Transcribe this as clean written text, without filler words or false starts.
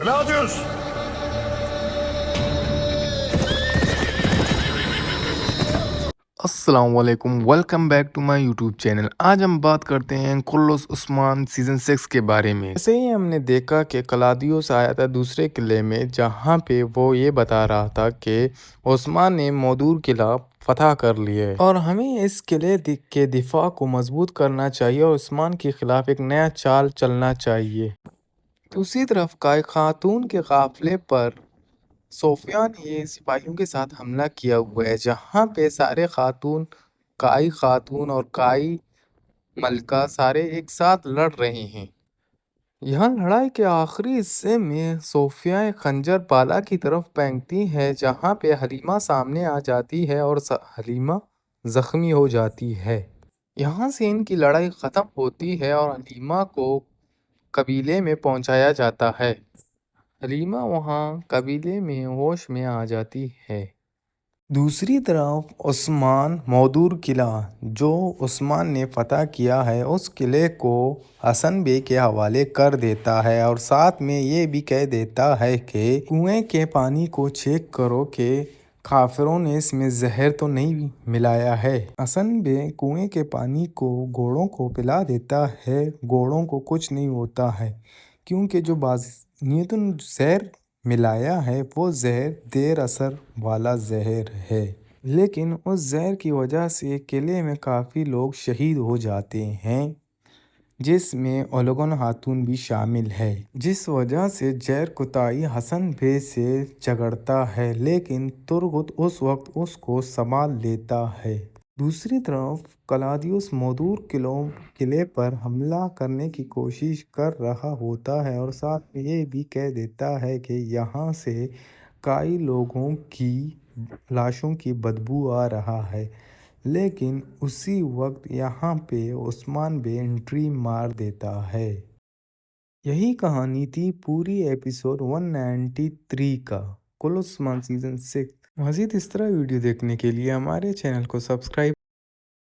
Claudius! अस्सलाम वालेकुम, welcome back to my YouTube channel. आज हम बात करते हैं कुर्लुस उस्मान सीज़न 6 के बारे में। जैसे ही हमने देखा कि क्लाउदियस आया था दूसरे किले में, जहाँ पे वो ये बता रहा था कि उस्मान ने मौदूर किला फतह कर लिया है और हमें इस किले के दिफा को मजबूत करना चाहिए और उस्मान के खिलाफ एक नया चाल चलना चाहिए। दूसरी तरफ काई खातून के काफिले पर सोफिया ने सिपाहियों के साथ हमला किया हुआ है, जहाँ पे सारे खातून, काई खातून और काई मलका सारे एक साथ लड़ रहे हैं। यहाँ लड़ाई के आखिरी हिस्से में सोफिया एक खंजर बाला की तरफ फेंकती है, जहाँ पे हलीमा सामने आ जाती है और हलीमा जख्मी हो जाती है। यहाँ से इनकी लड़ाई ख़त्म होती है और हलीमा को कबीले में पहुँचाया जाता है। हलीमा वहाँ कबीले में होश में आ जाती है। दूसरी तरफ उस्मान मौदूर किला जो उस्मान ने फतह किया है, उस किले को हसन बे के हवाले कर देता है और साथ में ये भी कह देता है कि कुएं के पानी को चेक करो कि काफिरों ने इसमें जहर तो नहीं मिलाया है। हसन बे कुएं के पानी को घोड़ों को पिला देता है। घोड़ों को कुछ नहीं होता है, क्योंकि जो बाज़ जहर मिलाया है वो जहर देर असर वाला जहर है। लेकिन उस जहर की वजह से किले में काफ़ी लोग शहीद हो जाते हैं, जिसमें ओलगन खातून भी शामिल है, जिस वजह से जहर कुताई हसन बे से झगड़ता है, लेकिन तुर्गुत उस वक्त उसको संभाल लेता है। दूसरी तरफ क्लाउदियस मौदूर किले पर हमला करने की कोशिश कर रहा होता है और साथ में ये भी कह देता है कि यहाँ से कई लोगों की लाशों की बदबू आ रहा है। लेकिन उसी वक्त यहाँ पे उस्मान बे एंट्री मार देता है। यही कहानी थी पूरी एपिसोड 193 का कुर्लुस उस्मान सीजन 6। मज़ीद इस तरह वीडियो देखने के लिए हमारे चैनल को सब्सक्राइब